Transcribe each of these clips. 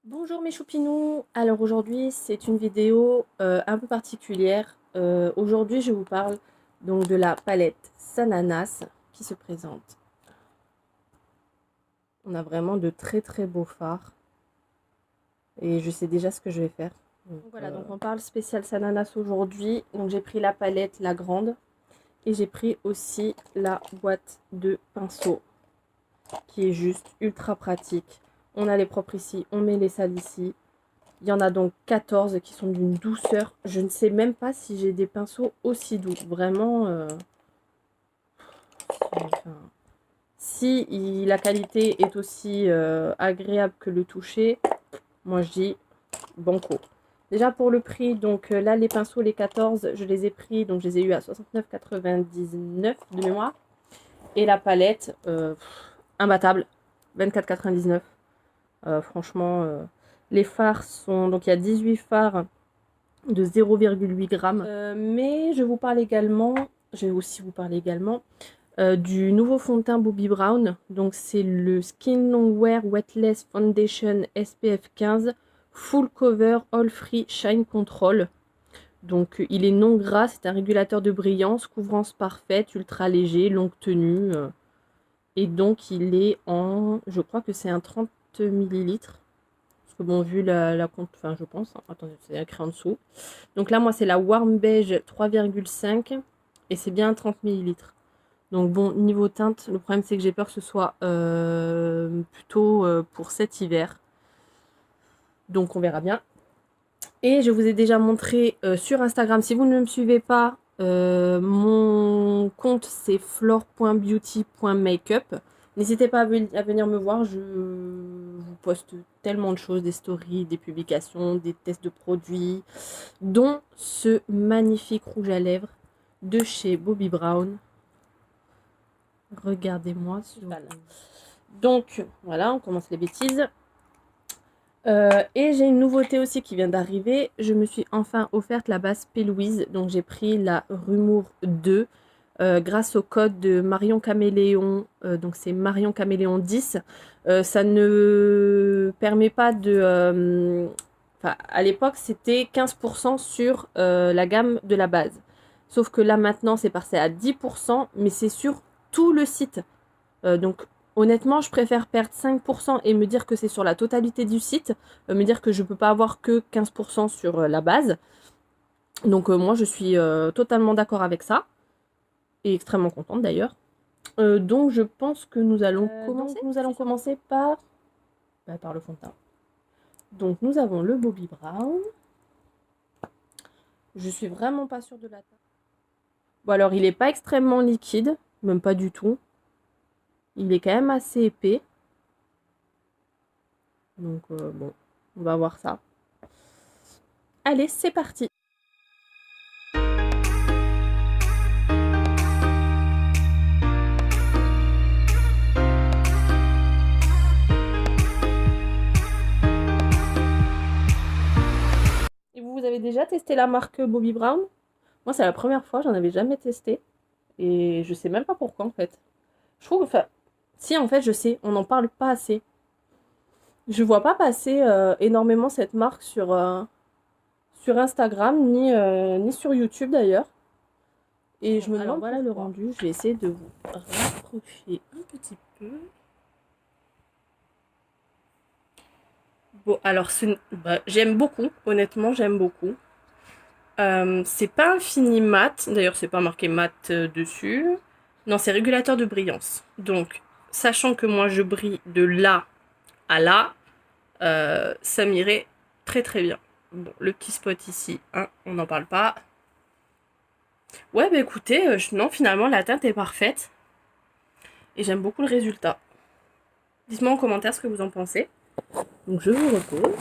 Bonjour mes choupinous, alors aujourd'hui c'est une vidéo un peu particulière. Aujourd'hui je vous parle donc de la palette Sananas qui se présente. On a vraiment de très très beaux fards et je sais déjà ce que je vais faire. Donc, voilà, donc on parle spécial Sananas aujourd'hui. Donc j'ai pris la palette, la grande, et j'ai pris aussi la boîte de pinceaux qui est juste ultra pratique. On a les propres ici, on met les sales ici. Il y en a donc 14 qui sont d'une douceur. Je ne sais même pas si j'ai des pinceaux aussi doux. Vraiment, enfin, si la qualité est aussi agréable que le toucher, moi je dis banco. Déjà pour le prix, donc là les pinceaux, les 14, je les ai pris, donc je les ai eu à 69,99 de mémoire. Et la palette, imbattable, 24,99. Franchement, les fards sont, donc il y a 18 fards de 0,8 grammes. Mais je vais aussi vous parler également du nouveau fond de teint Bobbi Brown. Donc c'est le Skin Longwear Wetless Foundation SPF 15 Full Cover All Free Shine Control. Donc il est non gras, c'est un régulateur de brillance, couvrance parfaite, ultra léger, longue tenue. Et donc il est en, je crois que c'est un 30 millilitres. Parce que bon, vu la compte, enfin je pense, hein, attendez, c'est écrit en dessous. Donc là, moi, c'est la Warm Beige 3,5 et c'est bien 30 millilitres. Donc bon, niveau teinte, le problème c'est que j'ai peur que ce soit plutôt pour cet hiver. Donc on verra bien. Et je vous ai déjà montré sur Instagram, si vous ne me suivez pas, mon compte c'est flore.beauty.makeup. N'hésitez pas à venir me voir, je vous poste tellement de choses, des stories, des publications, des tests de produits, dont ce magnifique rouge à lèvres de chez Bobbi Brown. Regardez-moi ce donc voilà, on commence les bêtises. Et j'ai une nouveauté aussi qui vient d'arriver. Je me suis enfin offerte la base P. Louise. Donc j'ai pris la Rumour 2 grâce au code de Marion Caméléon. Donc c'est Marion Caméléon 10. Ça ne permet pas de... Enfin, à l'époque, c'était 15% sur la gamme de la base. Sauf que là, maintenant, c'est passé à 10%, mais c'est sur tout le site. Donc honnêtement, je préfère perdre 5% et me dire que c'est sur la totalité du site, me dire que je ne peux pas avoir que 15% sur la base. Donc moi, je suis totalement d'accord avec ça, et extrêmement contente d'ailleurs. Donc je pense que nous allons commencer par le fond de teint. Donc nous avons le Bobbi Brown. Je suis vraiment pas sûre de la teinte. Bon alors, il n'est pas extrêmement liquide, même pas du tout. Il est quand même assez épais. Donc bon, on va voir ça. Allez, c'est parti. Et vous avez déjà testé la marque Bobbi Brown? Moi, c'est la première fois, j'en avais jamais testé. Et je sais même pas pourquoi en fait. Je trouve, enfin, si en fait, je sais, on n'en parle pas assez. Je vois pas passer énormément cette marque sur Instagram, ni sur YouTube d'ailleurs. Et je me demande, voilà le rendu, je vais essayer de vous rapprocher un petit peu. Bon, alors bah, j'aime beaucoup, honnêtement, j'aime beaucoup. C'est pas un fini mat, d'ailleurs c'est pas marqué mat dessus. Non, c'est régulateur de brillance. Donc, sachant que moi je brille de là à là, ça m'irait très très bien. Bon, le petit spot ici, hein, on n'en parle pas. Ouais, bah écoutez, non, finalement la teinte est parfaite. Et j'aime beaucoup le résultat. Dites-moi en commentaire ce que vous en pensez. Donc je vous repose,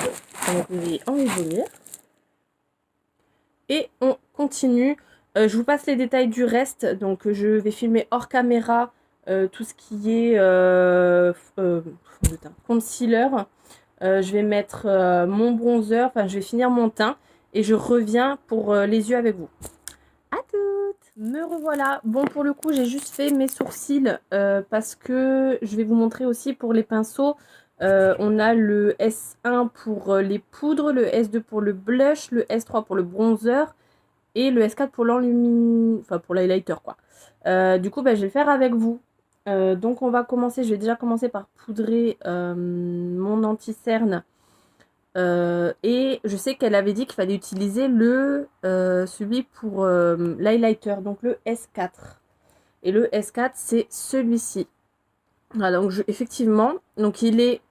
avant que vous ayez envie de vomir. Et on continue. Je vous passe les détails du reste. Donc je vais filmer hors caméra tout ce qui est concealer. Je vais mettre mon bronzer. Enfin, je vais finir mon teint. Et je reviens pour les yeux avec vous. À toutes! Me revoilà. Bon, pour le coup, j'ai juste fait mes sourcils parce que je vais vous montrer aussi pour les pinceaux. On a le S1 pour les poudres, le S2 pour le blush, le S3 pour le bronzer et le S4 pour l'enlumin... Enfin, pour l'highlighter, quoi. Du coup, bah, je vais le faire avec vous. Donc, on va commencer. Je vais déjà commencer par poudrer mon anti-cerne. Et je sais qu'elle avait dit qu'il fallait utiliser celui pour l'highlighter, donc le S4. Et le S4, c'est celui-ci. Voilà, donc effectivement, donc il est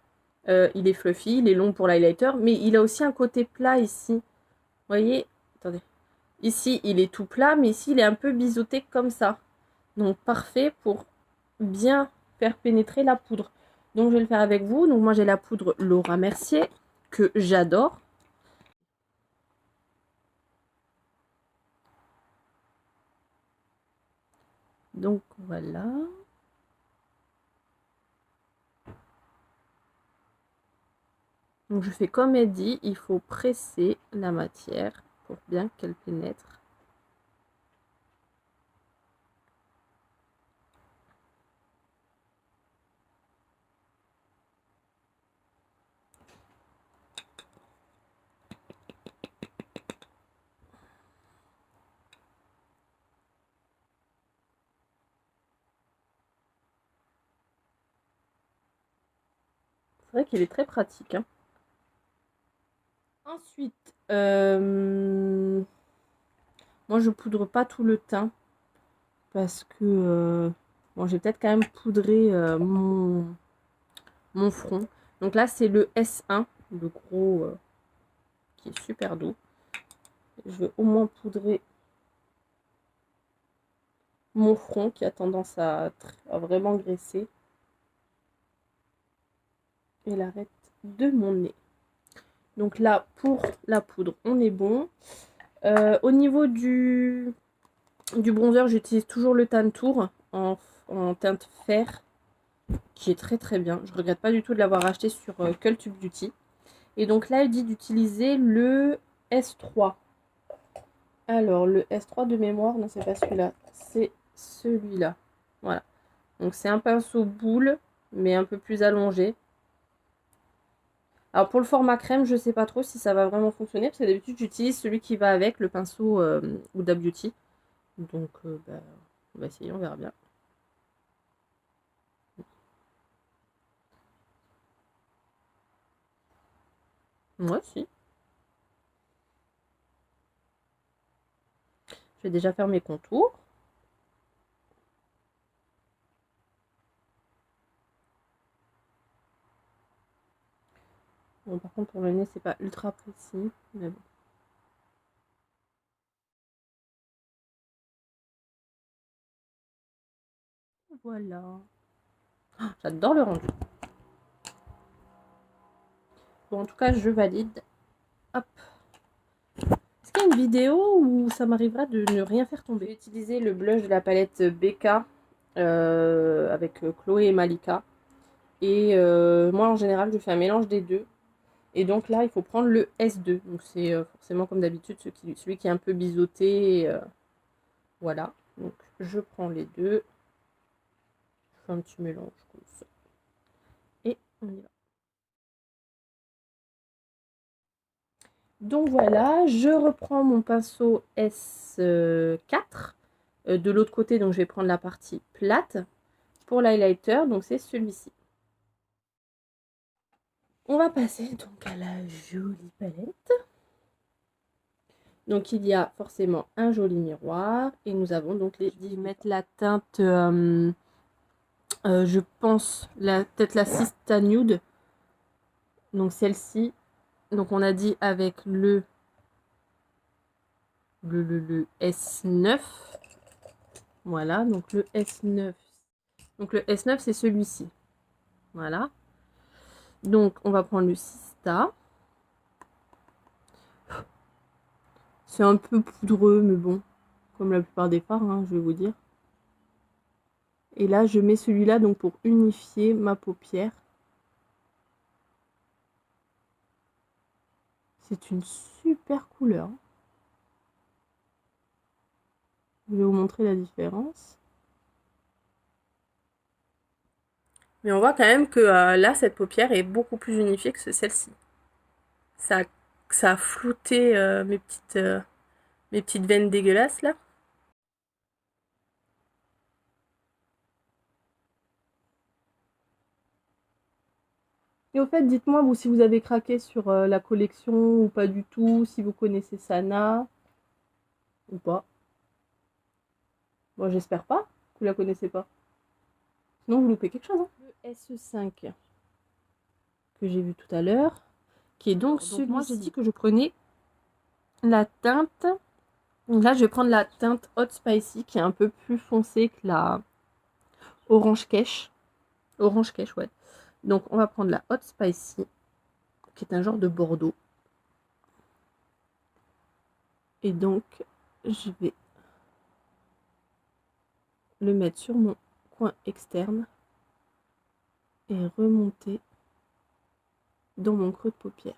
fluffy, il est long pour l'highlighter, mais il a aussi un côté plat ici. Vous voyez? Attendez. Ici, il est tout plat, mais ici, il est un peu biseauté comme ça. Donc, parfait pour bien faire pénétrer la poudre. Donc, je vais le faire avec vous. Donc, moi, j'ai la poudre Laura Mercier, que j'adore. Donc, voilà. Donc, je fais comme elle dit, il faut presser la matière pour bien qu'elle pénètre. C'est vrai qu'il est très pratique, hein. Ensuite, moi je poudre pas tout le teint parce que bon, j'ai peut-être quand même poudré mon front. Donc là, c'est le S1, le gros qui est super doux. Je vais au moins poudrer mon front qui a tendance à vraiment graisser et l'arête de mon nez. Donc là, pour la poudre, on est bon. Au niveau du bronzer, j'utilise toujours le Tantour en teinte fer, qui est très très bien. Je regrette pas du tout de l'avoir acheté sur Cult Beauty. Et donc là, il dit d'utiliser le S3. Alors, le S3 de mémoire, non, c'est pas celui-là, c'est celui-là. Voilà. Donc, c'est un pinceau boule, mais un peu plus allongé. Alors, pour le format crème, je sais pas trop si ça va vraiment fonctionner, parce que d'habitude, j'utilise celui qui va avec le pinceau Huda Beauty. Donc, bah, on va essayer, on verra bien. Moi aussi. Je vais déjà faire mes contours. Bon, par contre, pour le nez, c'est pas ultra précis, mais bon. Voilà. Ah, j'adore le rendu. Bon, en tout cas, je valide. Hop. Est-ce qu'il y a une vidéo où ça m'arrivera de ne rien faire tomber? J'ai utilisé le blush de la palette BK avec Chloé et Malika. Et moi, en général, je fais un mélange des deux. Et donc là, il faut prendre le S2. Donc c'est forcément comme d'habitude celui qui est un peu biseauté. Voilà. Donc je prends les deux. Je fais un petit mélange comme ça. Et on y va. Donc voilà, je reprends mon pinceau S4 de l'autre côté, donc je vais prendre la partie plate pour l'highlighter, donc c'est celui-ci. On va passer donc à la jolie palette. Donc il y a forcément un joli miroir et nous avons donc les... Je vais mettre la teinte, je pense, peut-être la Sista Nude, donc celle-ci. Donc on a dit avec le S9. Voilà, donc le S9. Donc le S9, c'est celui-ci. Voilà. Donc on va prendre le Sista. C'est un peu poudreux, mais bon, comme la plupart des fards, hein, je vais vous dire. Et là, je mets celui-là donc pour unifier ma paupière. C'est une super couleur. Je vais vous montrer la différence. Mais on voit quand même que là, cette paupière est beaucoup plus unifiée que celle-ci. Ça, ça a flouté mes petites veines dégueulasses là. Et au fait, dites-moi vous si vous avez craqué sur la collection ou pas du tout, si vous connaissez Sana ou pas. Bon, j'espère pas que vous la connaissez pas. Sinon, vous loupez quelque chose. Hein. Le SE5 que j'ai vu tout à l'heure, qui est donc celui-ci. Moi, j'ai dit que je prenais la teinte. Donc là, je vais prendre la teinte Hot Spicy, qui est un peu plus foncée que la Orange Cash. Orange Cash, ouais. Donc, on va prendre la Hot Spicy, qui est un genre de Bordeaux. Et donc, je vais le mettre sur mon coin externe et remonter dans mon creux de paupière.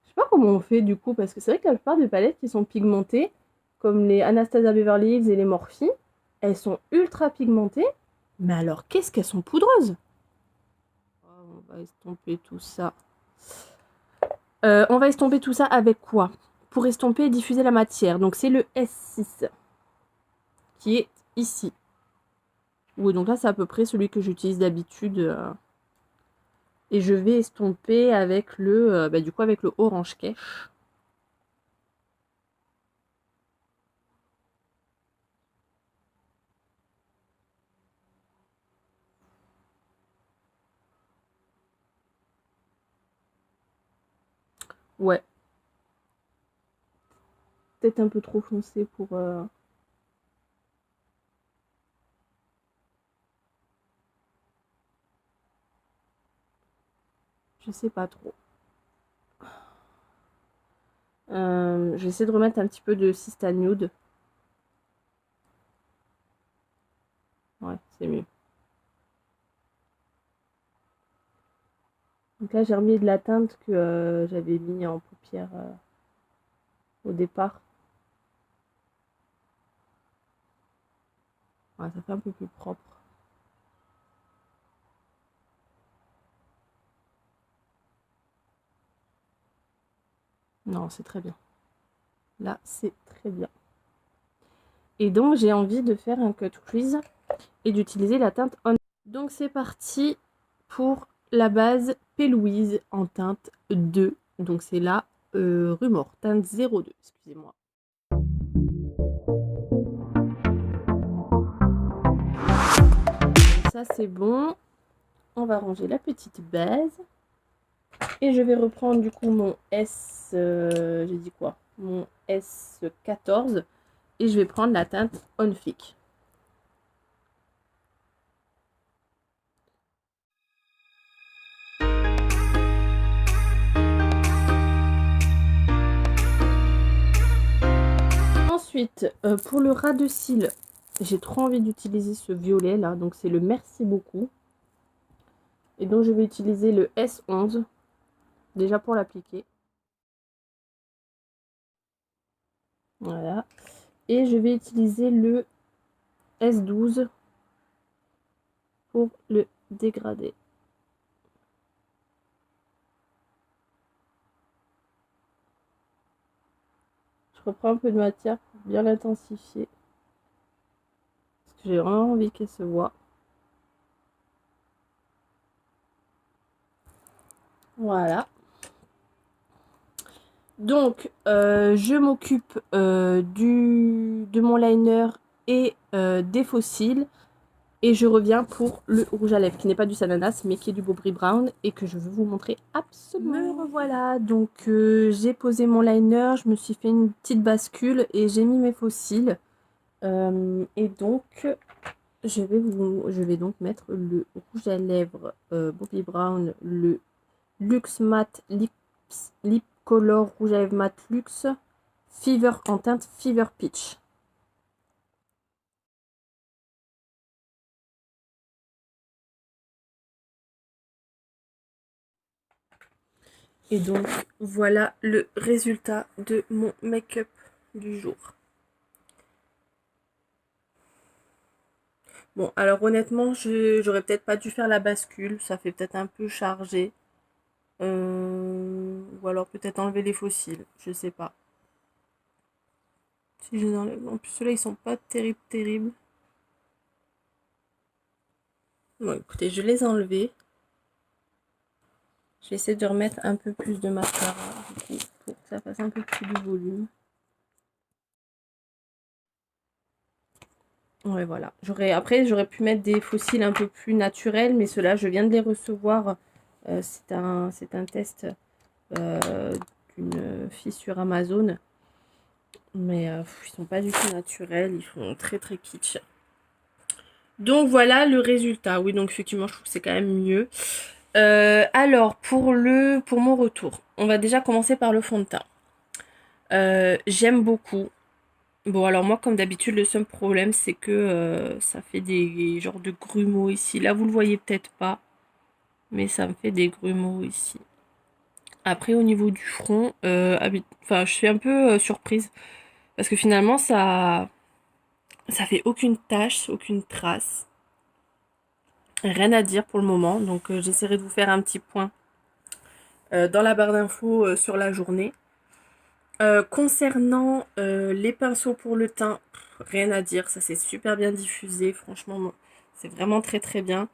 Je sais pas comment on fait du coup, parce que c'est vrai que la plupart des palettes qui sont pigmentées, comme les Anastasia Beverly Hills et les Morphe, elles sont ultra pigmentées, mais alors qu'est-ce qu'elles sont poudreuses. On va estomper tout ça. On va estomper tout ça avec quoi? Pour estomper et diffuser la matière. Donc c'est le S6 qui est ici. Oui, donc là c'est à peu près celui que j'utilise d'habitude. Et je vais estomper avec le, du coup avec le Orange Cash. Ouais. Peut-être un peu trop foncé pour... Je sais pas trop. Je vais essayer de remettre un petit peu de Sista Nude. Ouais, c'est mieux. Donc là, j'ai remis de la teinte que j'avais mis en paupière au départ. Ouais, ça fait un peu plus propre. Non, c'est très bien. Là, c'est très bien. Et donc, j'ai envie de faire un cut crease et d'utiliser la teinte On. Donc, c'est parti pour la base P. Louise en teinte 2. Donc, c'est la Rumor, teinte 02, excusez-moi. Donc, ça, c'est bon. On va ranger la petite base. Et je vais reprendre du coup mon S... j'ai dit quoi? Mon S14. Et je vais prendre la teinte On Flick. Ensuite, pour le ras de cils, j'ai trop envie d'utiliser ce violet là. Donc c'est le Merci beaucoup. Et donc je vais utiliser le S11. Déjà pour l'appliquer. Voilà. Et je vais utiliser le S12 pour le dégrader. Je reprends un peu de matière pour bien l'intensifier. Parce que j'ai vraiment envie qu'elle se voit. Voilà. Donc, je m'occupe de mon liner et des faux cils. Et je reviens pour le rouge à lèvres, qui n'est pas du Sananas, mais qui est du Bobri Brown, et que je veux vous montrer absolument. Me revoilà, donc j'ai posé mon liner, je me suis fait une petite bascule, et j'ai mis mes faux cils. Et donc, je vais donc mettre le rouge à lèvres Bobri Brown, le Luxe Matte Lip Color rouge à lèvres mat luxe Fever en teinte Fever Peach. Et donc voilà le résultat de mon make-up du jour. Bon, alors honnêtement, j'aurais peut-être pas dû faire la bascule. Ça fait peut-être un peu chargé. Ou alors peut-être enlever les fossiles. Je sais pas. Si je les enlève. En plus, ceux-là, ils sont pas terribles. Bon, écoutez, je les ai enlevés. Je vais essayer de remettre un peu plus de mascara, du coup, pour que ça fasse un peu plus de volume. Ouais, voilà. Après, j'aurais pu mettre des fossiles un peu plus naturels, mais ceux-là, je viens de les recevoir. C'est un test d'une fille sur Amazon. Mais ils sont pas du tout naturels, ils font très kitsch. Donc voilà le résultat. Oui, donc effectivement, je trouve que c'est quand même mieux. Alors, pour mon retour, on va déjà commencer par le fond de teint. J'aime beaucoup. Bon, alors moi, comme d'habitude, le seul problème, c'est que ça fait des genres de grumeaux ici. Là, vous le voyez peut-être pas, mais ça me fait des grumeaux ici. Après, au niveau du front, je suis un peu surprise. Parce que finalement, ça fait aucune tache, aucune trace. Rien à dire pour le moment. Donc, j'essaierai de vous faire un petit point dans la barre d'infos sur la journée. Concernant les pinceaux pour le teint, rien à dire, ça s'est super bien diffusé, franchement, c'est vraiment très bien.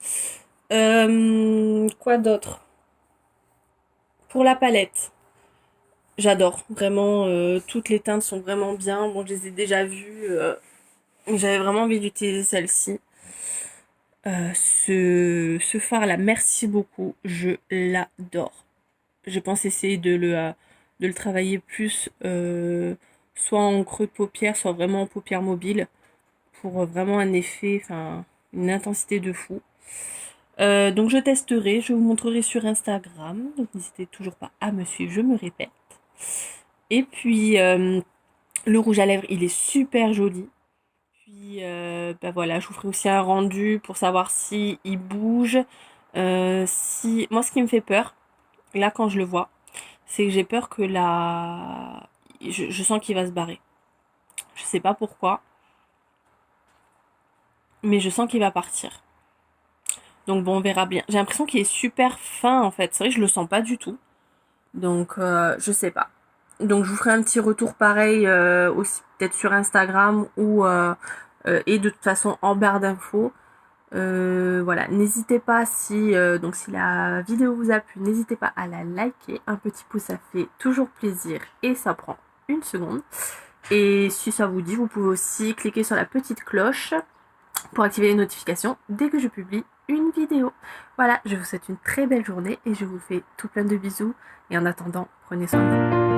Quoi d'autre? Pour la palette, j'adore, vraiment, toutes les teintes sont vraiment bien. Bon, je les ai déjà vues, j'avais vraiment envie d'utiliser celle-ci. Ce fard-là, merci beaucoup, je l'adore. Je pense essayer de le travailler plus, soit en creux de paupière, soit vraiment en paupière mobile, pour vraiment un effet, enfin, une intensité de fou. Donc je testerai, je vous montrerai sur Instagram, donc n'hésitez toujours pas à me suivre, je me répète. Et puis, le rouge à lèvres, il est super joli. Puis, voilà, je vous ferai aussi un rendu pour savoir si il bouge. Moi, ce qui me fait peur, là, quand je le vois, c'est que j'ai peur que je sens qu'il va se barrer. Je sais pas pourquoi, mais je sens qu'il va partir. Donc bon, on verra bien. J'ai l'impression qu'il est super fin en fait. C'est vrai que je le sens pas du tout. Donc je sais pas. Donc je vous ferai un petit retour pareil aussi peut-être sur Instagram et de toute façon en barre d'infos. Voilà, n'hésitez pas si la vidéo vous a plu, n'hésitez pas à la liker. Un petit pouce, ça fait toujours plaisir et ça prend une seconde. Et si ça vous dit, vous pouvez aussi cliquer sur la petite cloche pour activer les notifications dès que je publie une vidéo. Voilà, je vous souhaite une très belle journée et je vous fais tout plein de bisous. Et en attendant, prenez soin de vous.